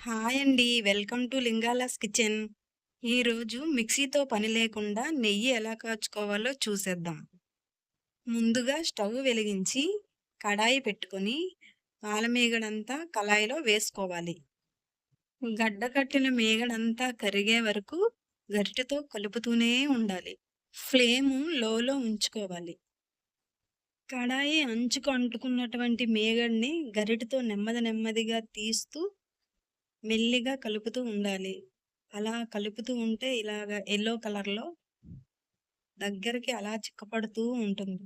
Hi అండి. Welcome to Lingala's kitchen. ఈరోజు మిక్సీతో పని లేకుండా నెయ్యి ఎలా కాచుకోవాలో చూసేద్దాం. ముందుగా స్టవ్ వెలిగించి కడాయి పెట్టుకొని పాలమీగడంతా కళాయిలో వేసుకోవాలి. గడ్డ కట్టిన మీగడంతా కరిగే వరకు గరిటెతో కలుపుతూనే ఉండాలి. ఫ్లేము లోలో ఉంచుకోవాలి. కడాయి అంచుకు అంటుకున్నటువంటి మీగడ్ని గరిటెతో నెమ్మదిగా తీస్తూ మెల్లిగా కలుపుతూ ఉండాలి. అలా కలుపుతూ ఉంటే ఇలాగ యెల్లో కలర్‌లో దగ్గరికి అలా చిక్కపడుతూ ఉంటుంది.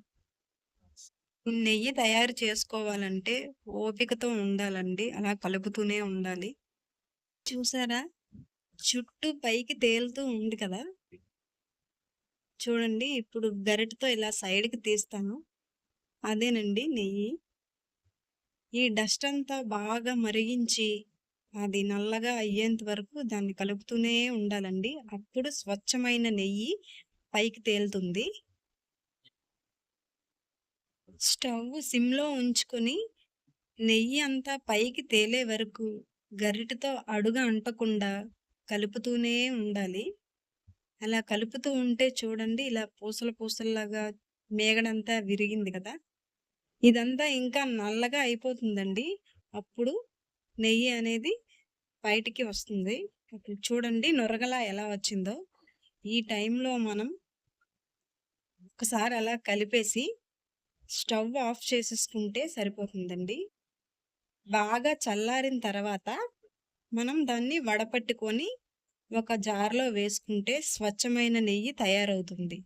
ఈ నెయ్యి తయారు చేసుకోవాలంటే ఓపికతో ఉండాలండి. అలా కలుపుతూనే ఉండాలి. చూసారా? చుట్టూ పైకి తేలుతూ ఉంది కదా! చూడండి ఇప్పుడు గరిటెతో ఇలా సైడ్‌కి తీస్తాను. అదేనండి నెయ్యి. ఈ డస్ట్ అంతా బాగా మరిగించి అది నల్లగా అయ్యేంత వరకు దాన్ని కలుపుతూనే ఉండాలండి. అప్పుడు స్వచ్ఛమైన నెయ్యి పైకి తేలుతుంది. స్టవ్ సిమ్‌లో ఉంచుకొని నెయ్యి అంతా పైకి తేలే వరకు గరిటెతో అడుగు అంటకుండా కలుపుతూనే ఉండాలి. అలా కలుపుతూ ఉంటే చూడండి ఇలా పూసల్లాగా మేగడంతా విరిగింది కదా! ఇదంతా ఇంకా నల్లగా అయిపోతుందండి. అప్పుడు నెయ్యి అనేది బయటికి వస్తుంది. ఇప్పుడు చూడండి నురగలా ఎలా వచ్చిందో. ఈ టైంలో మనం ఒకసారి అలా కలిపేసి స్టవ్ ఆఫ్ చేసేసుకుంటే సరిపోతుందండి. బాగా చల్లారిన తర్వాత మనం దాన్ని వడపట్టుకొని ఒక జార్‌లో వేసుకుంటే స్వచ్ఛమైన నెయ్యి తయారవుతుంది.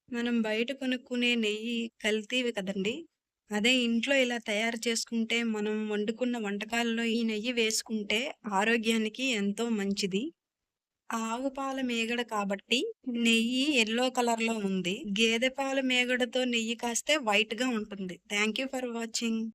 మనం బయట కొనుక్కునే నెయ్యి కల్తీవి కదండీ! అదే ఇంట్లో ఇలా తయారు చేసుకుంటే మనం వండుకున్న వంటకాల్లో ఈ నెయ్యి వేసుకుంటే ఆరోగ్యానికి ఎంతో మంచిది. ఆవు పాల మీగడ కాబట్టి నెయ్యి యెల్లో కలర్‌లో ఉంది. గేదె పాల మీగడతో నెయ్యి కాస్తే వైట్‌గా ఉంటుంది. Thank you for watching.